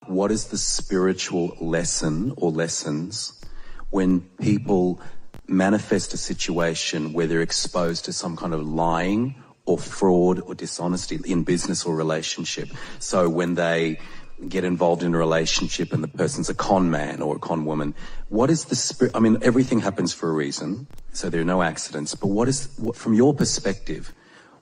What is the spiritual lesson or lessons when people manifest a situation where they're exposed to some kind of lying or fraud or dishonesty in business or relationship? So when they get involved in a relationship and the person's a con man or a con woman, what is the spirit? I mean, everything happens for a reason, so there are no accidents, but what from your perspective,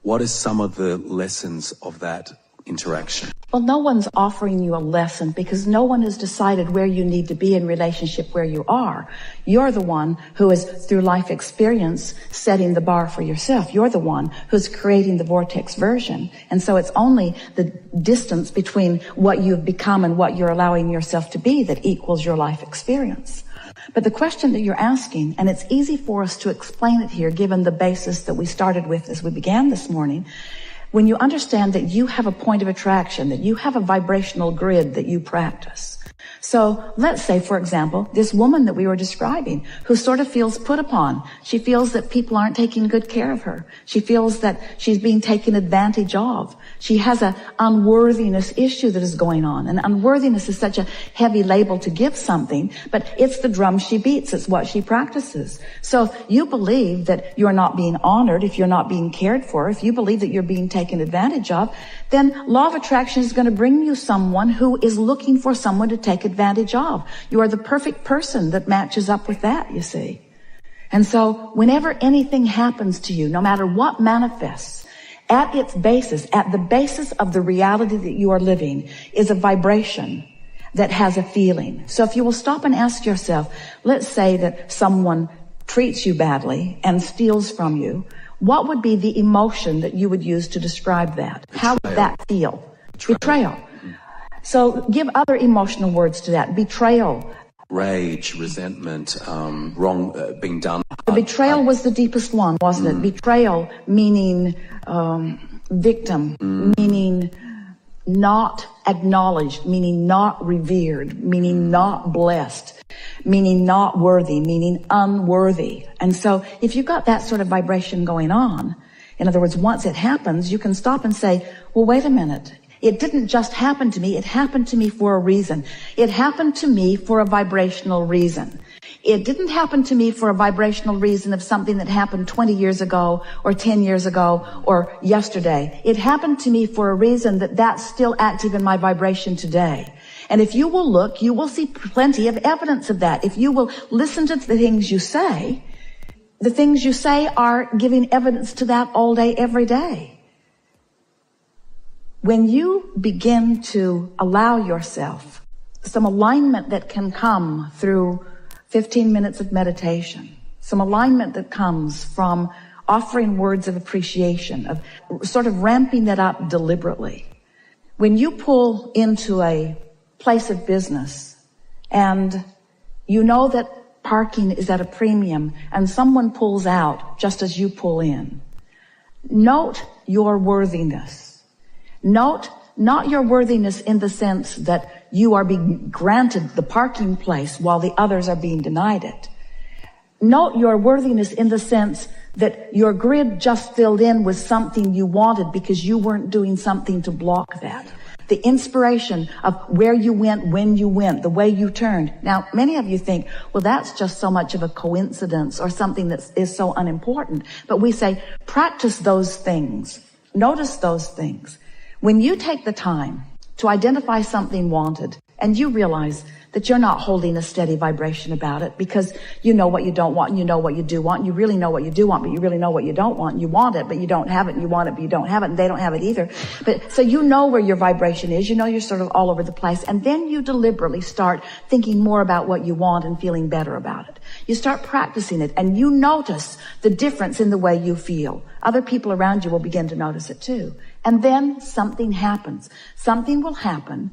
what is some of the lessons of that interaction? Well, no one's offering you a lesson because no one has decided where you need to be in relationship where you are. You're the one who is, through life experience, setting the bar for yourself. You're the one who's creating the vortex version. And so it's only the distance between what you've become and what you're allowing yourself to be that equals your life experience. But the question that you're asking, and it's easy for us to explain it here given the basis that we started with as we began this morning, when you understand that you have a point of attraction, that you have a vibrational grid that you practice. So let's say, for example, this woman that we were describing who sort of feels put upon. She feels that people aren't taking good care of her. She feels that she's being taken advantage of. She has an unworthiness issue that is going on. And unworthiness is such a heavy label to give something, but it's the drum she beats. It's what she practices. So if you believe that you're not being honored, if you're not being cared for, if you believe that you're being taken advantage of, then law of attraction is going to bring you someone who is looking for someone to take advantage of. You are the perfect person that matches up with that, you see. And so whenever anything happens to you, no matter what manifests, at its basis, at the basis of the reality that you are living is a vibration that has a feeling. So if you will stop and ask yourself, let's say that someone treats you badly and steals from you, what would be the emotion that you would use to describe that? Betrayal. How would that feel? Betrayal. So give other emotional words to that. Betrayal. Rage, resentment, wrong, being done. The betrayal was the deepest one, wasn't it? Betrayal meaning victim, meaning not acknowledged, meaning not revered, meaning not blessed, meaning not worthy, meaning unworthy. And so if you've got that sort of vibration going on, in other words, once it happens, you can stop and say, well, wait a minute. It didn't just happen to me. It happened to me for a reason. It happened to me for a vibrational reason. It didn't happen to me for a vibrational reason of something that happened 20 years ago or 10 years ago or yesterday. It happened to me for a reason that's still active in my vibration today. And if you will look, you will see plenty of evidence of that. If you will listen to the things you say are giving evidence to that all day, every day. When you begin to allow yourself some alignment that can come through 15 minutes of meditation, some alignment that comes from offering words of appreciation, of sort of ramping that up deliberately. When you pull into a place of business and you know that parking is at a premium and someone pulls out just as you pull in, note your worthiness. Note not your worthiness in the sense that you are being granted the parking place while the others are being denied it. Note your worthiness in the sense that your grid just filled in with something you wanted because you weren't doing something to block that. The inspiration of where you went, when you went, the way you turned. Now, many of you think, well, that's just so much of a coincidence or something that is so unimportant. But we say, practice those things. Notice those things. When you take the time to identify something wanted and you realize that you're not holding a steady vibration about it because you know what you don't want and you know what you do want and you really know what you do want, but you really know what you don't want. You want it, but you don't have it, and you want it, but you don't have it, and they don't have it either. But so you know where your vibration is. You know you're sort of all over the place. And then you deliberately start thinking more about what you want and feeling better about it. You start practicing it and you notice the difference in the way you feel. Other people around you will begin to notice it too. And then something happens. Something will happen.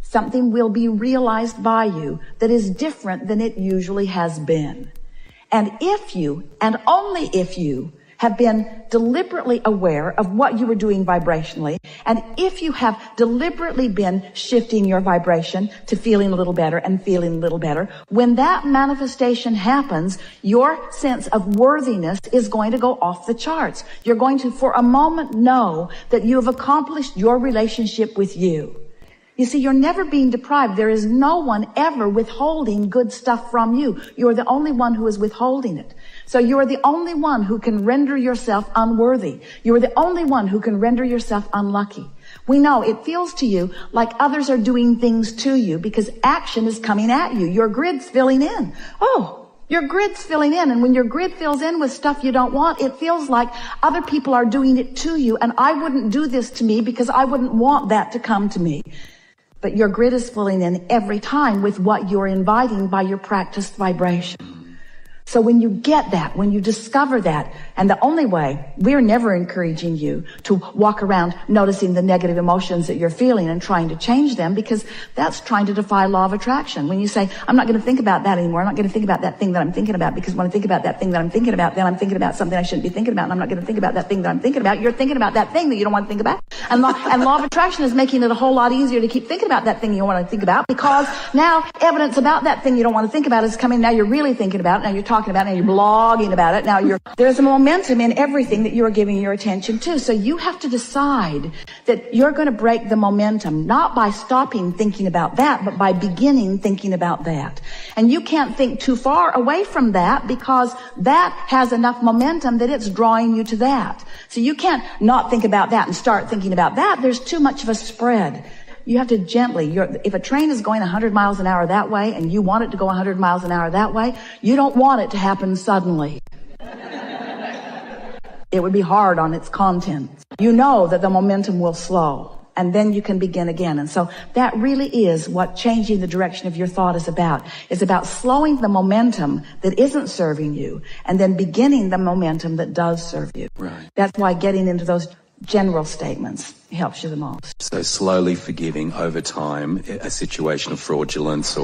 Something will be realized by you that is different than it usually has been. And if you, and only if you, have been deliberately aware of what you were doing vibrationally, and if you have deliberately been shifting your vibration to feeling a little better and feeling a little better, when that manifestation happens, your sense of worthiness is going to go off the charts. You're going to, for a moment, know that you have accomplished your relationship with you. You see, you're never being deprived. There is no one ever withholding good stuff from you. You're the only one who is withholding it. So you're the only one who can render yourself unworthy. You're the only one who can render yourself unlucky. We know it feels to you like others are doing things to you because action is coming at you. Your grid's filling in. Oh, your grid's filling in. And when your grid fills in with stuff you don't want, it feels like other people are doing it to you. And I wouldn't do this to me because I wouldn't want that to come to me. But your grid is filling in every time with what you're inviting by your practiced vibration. So when you get that, when you discover that, and the only way, we're never encouraging you to walk around noticing the negative emotions that you're feeling and trying to change them, because that's trying to defy law of attraction. When you say, I'm not going to think about that anymore, I'm not going to think about that thing that I'm thinking about, because when I think about that thing that I'm thinking about, then I'm thinking about something I shouldn't be thinking about, and I'm not going to think about that thing that I'm thinking about. You're thinking about that thing that you don't want to think about. And law of attraction is making it a whole lot easier to keep thinking about that thing you don't want to think about, because now evidence about that thing you don't want to think about is coming. Now you're really thinking about it. Now you're talking about it. Now you're blogging about it. Now there's a momentum in everything that you're giving your attention to. So you have to decide that you're going to break the momentum, not by stopping thinking about that, but by beginning thinking about that. And you can't think too far away from that, because that has enough momentum that it's drawing you to that. So you can't not think about that and start thinking about that. There's too much of a spread. You have to gently, if a train is going 100 miles an hour that way and you want it to go 100 miles an hour that way, you don't want it to happen suddenly. It would be hard on its contents. You know that the momentum will slow, and then you can begin again. And so that really is what changing the direction of your thought is about. It's about slowing the momentum that isn't serving you and then beginning the momentum that does serve you. Right. That's why getting into those general statements helps you the most. So slowly forgiving over time a situation of fraudulence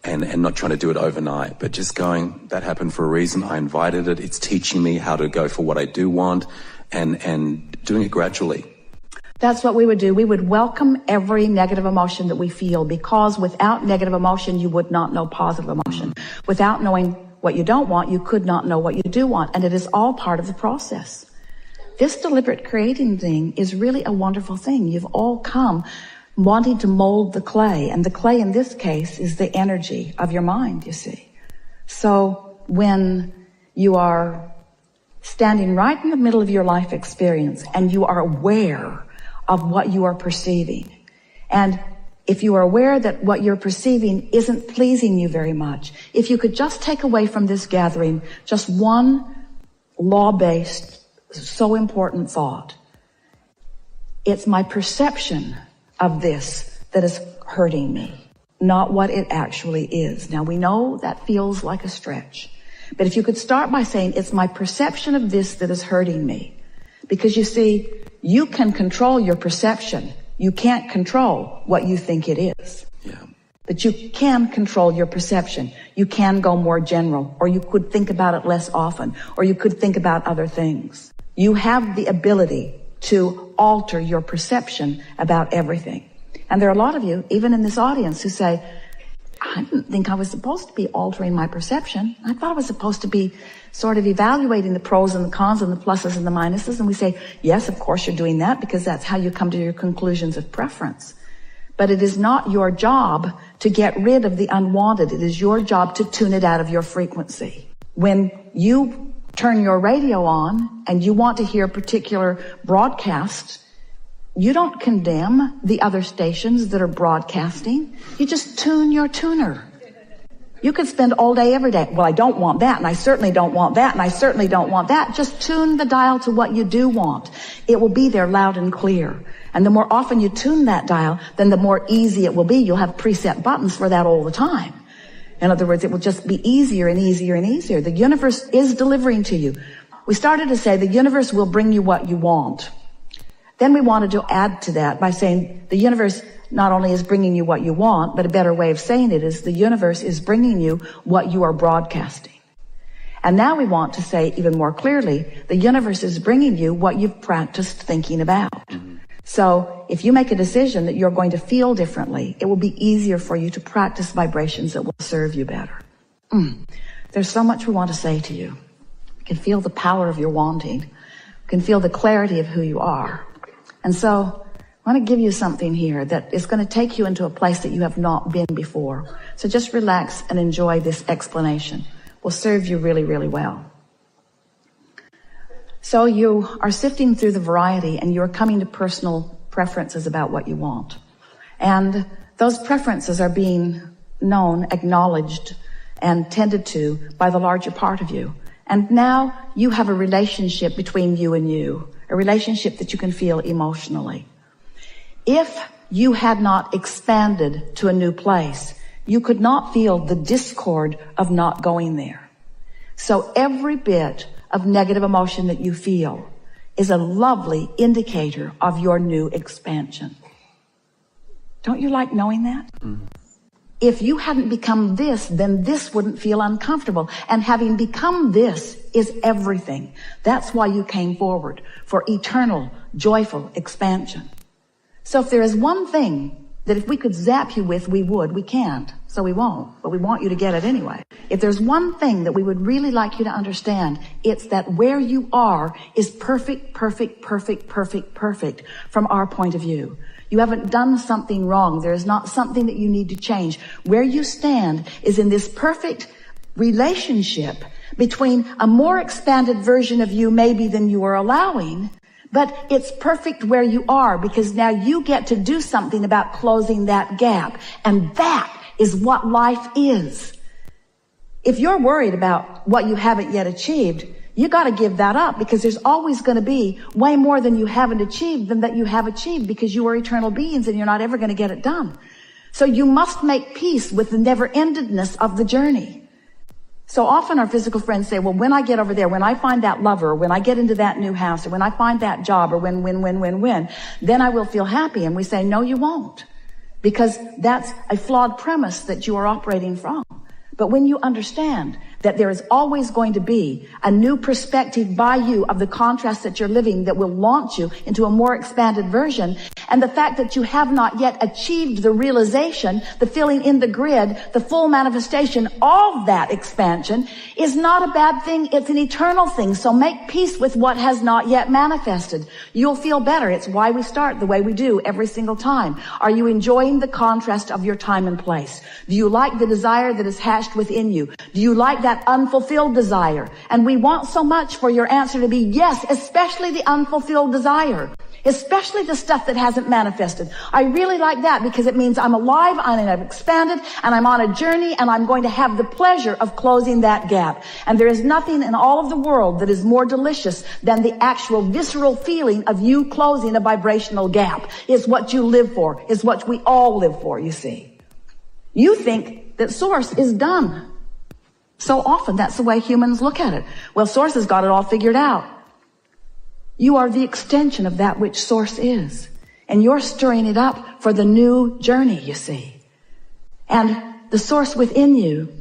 and not trying to do it overnight, but just going, that happened for a reason. I invited it. It's teaching me how to go for what I do want, and doing it gradually. That's what we would do. We would welcome every negative emotion that we feel, because without negative emotion, you would not know positive emotion. Without knowing what you don't want, you could not know what you do want. And it is all part of the process. This deliberate creating thing is really a wonderful thing. You've all come wanting to mold the clay, and the clay in this case is the energy of your mind, you see. So when you are standing right in the middle of your life experience and you are aware of what you are perceiving, and if you are aware that what you're perceiving isn't pleasing you very much, if you could just take away from this gathering just one law-based, so important thought. It's my perception of this that is hurting me, not what it actually is. Now we know that feels like a stretch, but if you could start by saying, it's my perception of this that is hurting me. Because you see, you can control your perception. You can't control what you think it is. Yeah. But you can control your perception. You can go more general, or you could think about it less often, or you could think about other things. You have the ability to alter your perception about everything. And there are a lot of you, even in this audience, who say, I didn't think I was supposed to be altering my perception. I thought I was supposed to be sort of evaluating the pros and the cons and the pluses and the minuses. And we say, yes, of course you're doing that, because that's how you come to your conclusions of preference. But it is not your job to get rid of the unwanted. It is your job to tune it out of your frequency. When you turn your radio on and you want to hear a particular broadcast, you don't condemn the other stations that are broadcasting. You just tune your tuner. You could spend all day, every day. Well, I don't want that, and I certainly don't want that, and I certainly don't want that. Just tune the dial to what you do want. It will be there loud and clear. And the more often you tune that dial, then the more easy it will be. You'll have preset buttons for that all the time. In other words, it will just be easier and easier and easier. The universe is delivering to you. We started to say the universe will bring you what you want. Then we wanted to add to that by saying the universe not only is bringing you what you want, but a better way of saying it is the universe is bringing you what you are broadcasting. And now we want to say even more clearly, the universe is bringing you what you've practiced thinking about. So if you make a decision that you're going to feel differently, it will be easier for you to practice vibrations that will serve you better. There's so much we want to say to you. You can feel the power of your wanting. You can feel the clarity of who you are. And so, I want to give you something here that is going to take you into a place that you have not been before. So just relax and enjoy this explanation. It will serve you really, really well. So you are sifting through the variety and you're coming to personal preferences about what you want. And those preferences are being known, acknowledged, and tended to by the larger part of you. And now you have a relationship between you and you, a relationship that you can feel emotionally. If you had not expanded to a new place, you could not feel the discord of not going there. So every bit of negative emotion that you feel is a lovely indicator of your new expansion. Don't you like knowing that? Mm. If you hadn't become this, then this wouldn't feel uncomfortable. And having become this is everything. That's why you came forward, for eternal, joyful expansion. So if there is one thing that if we could zap you with, we would. We can't, so we won't. But we want you to get it anyway. If there's one thing that we would really like you to understand, it's that where you are is perfect, perfect, perfect, perfect, perfect from our point of view. You haven't done something wrong. There is not something that you need to change. Where you stand is in this perfect relationship between a more expanded version of you maybe than you are allowing, but it's perfect where you are because now you get to do something about closing that gap. And that is what life is. If you're worried about what you haven't yet achieved, you got to give that up because there's always going to be way more than you haven't achieved than that you have achieved because you are eternal beings and you're not ever going to get it done. So you must make peace with the never-endedness of the journey. So often our physical friends say, well, when I get over there, when I find that lover, when I get into that new house, or when I find that job, or when, then I will feel happy. And we say, no, you won't. Because that's a flawed premise that you are operating from. But when you understand that there is always going to be a new perspective by you of the contrast that you're living that will launch you into a more expanded version, and the fact that you have not yet achieved the realization, the feeling in the grid, the full manifestation of that expansion is not a bad thing. It's an eternal thing. So make peace with what has not yet manifested. You'll feel better. It's why we start the way we do every single time. Are you enjoying the contrast of your time and place? Do you like the desire that is hatched within you? Do you like that unfulfilled desire? And we want so much for your answer to be yes, especially the unfulfilled desire. Especially the stuff that hasn't manifested. I really like that because it means I'm alive and I've expanded and I'm on a journey and I'm going to have the pleasure of closing that gap. And there is nothing in all of the world that is more delicious than the actual visceral feeling of you closing a vibrational gap. It's what you live for. It's what we all live for, you see. You think that Source is done. So often that's the way humans look at it. Well, Source has got it all figured out. You are the extension of that which Source is. And you're stirring it up for the new journey, you see. And the Source within you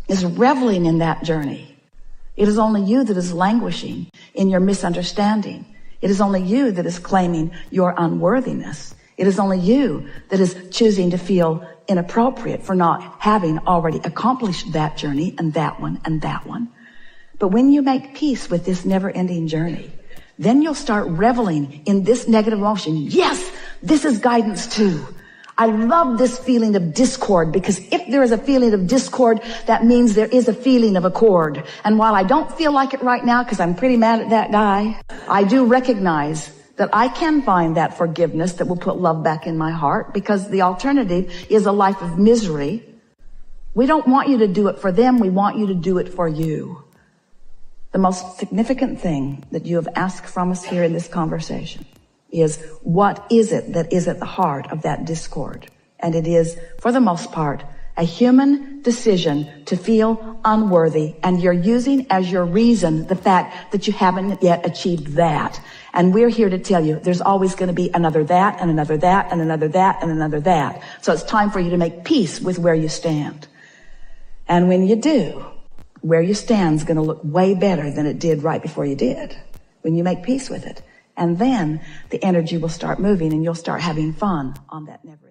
is reveling in that journey. It is only you that is languishing in your misunderstanding. It is only you that is claiming your unworthiness. It is only you that is choosing to feel inappropriate for not having already accomplished that journey and that one and that one. But when you make peace with this never-ending journey, then you'll start reveling in this negative emotion. Yes, this is guidance too. I love this feeling of discord because if there is a feeling of discord, that means there is a feeling of accord. And while I don't feel like it right now because I'm pretty mad at that guy, I do recognize that I can find that forgiveness that will put love back in my heart because the alternative is a life of misery. We don't want you to do it for them. We want you to do it for you. The most significant thing that you have asked from us here in this conversation is what is it that is at the heart of that discord? And it is, for the most part, a human decision to feel unworthy, and you're using as your reason the fact that you haven't yet achieved that. And we're here to tell you there's always going to be another that and another that and another that and another that. So it's time for you to make peace with where you stand. And when you do, where you stand is going to look way better than it did right before you did, when you make peace with it. And then the energy will start moving and you'll start having fun on that never